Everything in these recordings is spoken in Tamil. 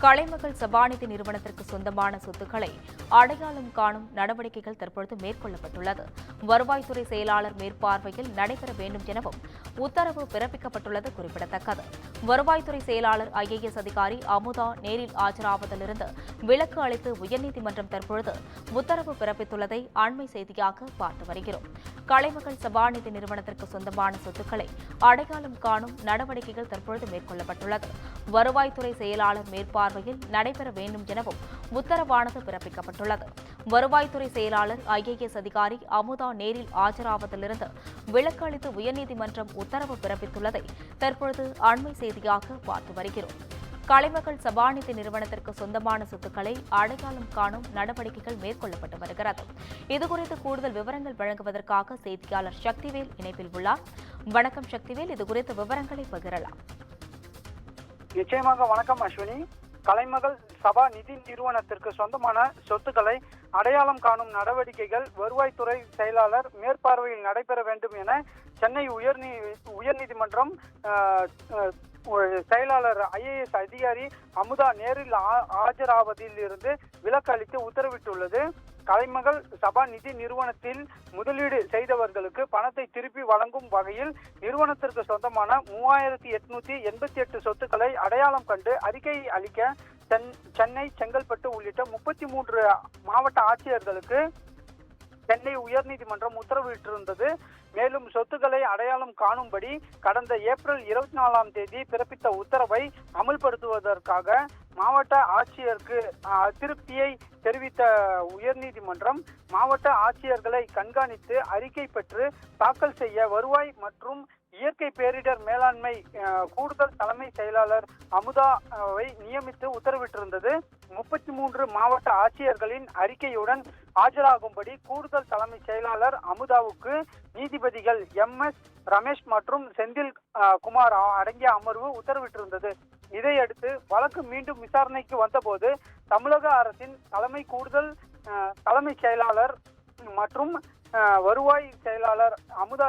கலைமகள் சபாநிதி நிறுவனத்திற்கு சொந்தமான சொத்துக்களை அடையாளம் காணும் நடவடிக்கைகள் தற்பொழுது மேற்கொள்ளப்பட்டுள்ளது. வருவாய்த்துறை செயலாளர் மேற்பார்வையில் நடைபெற வேண்டும் எனவும் உத்தரவு பிறப்பிக்கப்பட்டுள்ளது குறிப்பிடத்தக்கது. வருவாய்த்துறை செயலாளர் IAS அதிகாரி அமுதா நேரில் ஆஜராவதிலிருந்து விலக்கு அளித்து உயர்நீதிமன்றம் தற்பொழுது உத்தரவு பிறப்பித்துள்ளதை அண்மை செய்தியாக பார்த்து வருகிறோம். கலைமகள் சபாநிதி நிறுவனத்திற்கு சொந்தமான சொத்துக்களை அடையாளம் காணும் நடவடிக்கைகள் தற்பொழுது மேற்கொள்ளப்பட்டுள்ளது. வருவாய்த்துறை செயலாளர் மேற்பார்வையில் நடைபெற வேண்டும் எனவும் உத்தரவானது பிறப்பிக்கப்பட்டுள்ளது. வருவாய்த்துறை செயலாளர் IAS அதிகாரி அமுதா நேரில் ஆஜராவதிலிருந்து விலக்கு அளித்து உயர்நீதிமன்றம் உத்தரவு பிறப்பித்துள்ளதை தற்பொழுது அண்மை செய்தியாக பார்த்து வருகிறோம். கலைமகள் சபாநிதி நிறுவனத்திற்கு சொந்தமான சொத்துக்களை அடையாளம் காணும் நடவடிக்கைகள் மேற்கொள்ளப்பட்டு வருகிறது. இதுகுறித்து கூடுதல் விவரங்கள் வழங்குவதற்காக செய்தியாளர் சக்திவேல் இணைப்பில் உள்ளார். வணக்கம் சக்திவேல், இதுகுறித்த விவரங்களை பகிரலாம். நிச்சயமாக வணக்கம் அஸ்வினி. கலைமகள் சபா நிதி நிறுவனத்திற்கு சொந்தமான சொத்துக்களை அடையாளம் காணும் நடவடிக்கைகள் வருவாய்த்துறை செயலாளர் மேற்பார்வையில் நடைபெற வேண்டும் என சென்னை உயர்நீதிமன்றம் செயலாளர் IAS அதிகாரி அமுதா நேரில் ஆஜராவதில் இருந்து விலக்கு அளித்து உத்தரவிட்டுள்ளது. கலைமகள் சபா நிதி நிறுவனத்தில் முதலீடு செய்தவர்களுக்கு பணத்தை திருப்பி வழங்கும் வகையில் நிறுவனத்திற்கு சொந்தமான 3888 சொத்துக்களை அடையாளம் கண்டு அறிக்கை அளிக்க சென்னை, செங்கல்பட்டு உள்ளிட்ட 33 மாவட்ட ஆட்சியர்களுக்கு சென்னை உயர்நீதிமன்றம் உத்தரவிட்டிருந்தது. மேலும் சொத்துக்களை அடையாளம் காணும்படி கடந்த ஏப்ரல் 24ஆம் தேதி பிறப்பித்த உத்தரவை அமல்படுத்துவதற்காக மாவட்ட ஆட்சியருக்கு அதிருப்தியை தெரிவித்த உயர்நீதிமன்றம் மாவட்ட ஆட்சியர்களை கண்காணித்து அறிக்கை பெற்று தாக்கல் செய்ய வருவாய் மற்றும் இயற்கை பேரிடர் மேலாண்மை கூடுதல் தலைமை செயலாளர் அமுதாவை நியமித்து உத்தரவிட்டிருந்தது. 33 மாவட்ட ஆட்சியர்களின் அறிக்கையுடன் ஆஜராகும்படி கூடுதல் தலைமை செயலாளர் அமுதாவுக்கு நீதிபதிகள் MS ரமேஷ் மற்றும் செந்தில் குமார் அடங்கிய அமர்வு உத்தரவிட்டிருந்தது. இதையடுத்து வழக்கு மீண்டும் விசாரணைக்கு வந்தபோது தமிழக அரசின் கூடுதல் தலைமை செயலாளர் மற்றும் வருவாய் செயலாளர் அமுதா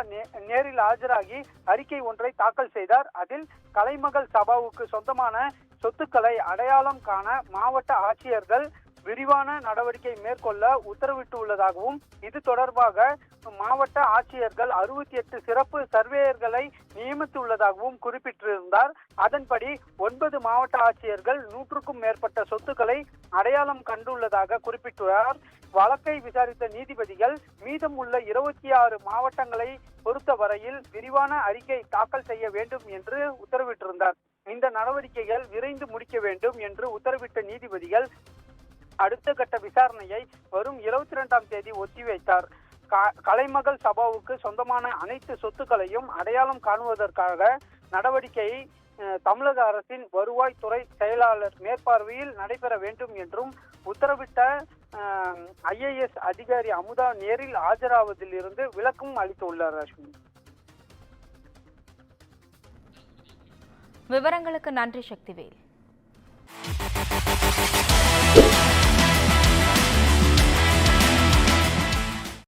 நேரில் ஆஜராகி அறிக்கை ஒன்றை தாக்கல் செய்தார். அதில் கலைமகள் சபாவுக்கு சொந்தமான சொத்துக்களை அடையாளம் காண மாவட்ட ஆட்சியர்கள் விரிவான நடவடிக்கை மேற்கொள்ள உத்தரவிட்டுள்ளதாகவும் இது தொடர்பாக மாவட்ட ஆட்சியர்கள் 68 சிறப்பு சர்வேயர்களை நியமித்துள்ளதாகவும் குறிப்பிட்டிருந்தார். அதன்படி 9 மாவட்ட ஆட்சியர்கள் 100க்கும் மேற்பட்ட சொத்துக்களை அடையாளம் கண்டுள்ளதாக குறிப்பிட்டார். வழக்கை விசாரித்த நீதிபதிகள் மீதம் உள்ள 26 மாவட்டங்களை பொறுத்தவரையில் விரிவான அறிக்கை தாக்கல் செய்ய வேண்டும் என்று உத்தரவிட்டிருந்தார். இந்த நடவடிக்கைகள் விரைந்து முடிக்க வேண்டும் என்று உத்தரவிட்ட நீதிபதிகள் அடுத்த கட்ட விசாரணையை வரும் 22ஆம் தேதி ஒத்திவைத்தார். கலைமகள் சபாவுக்கு சொந்தமான அனைத்து சொத்துக்களையும் அடையாளம் காணுவதற்காக நடவடிக்கையை தமிழக அரசின் வருவாய்த்துறை செயலாளர் மேற்பார்வையில் நடைபெற வேண்டும் என்றும் உத்தரவிட்ட IAS அதிகாரி அமுதா நேரில் ஆஜராவதில் இருந்து விலக்கும் அளித்துள்ளார். அஸ்வினி, விவரங்களுக்கு நன்றி சக்திவேல்.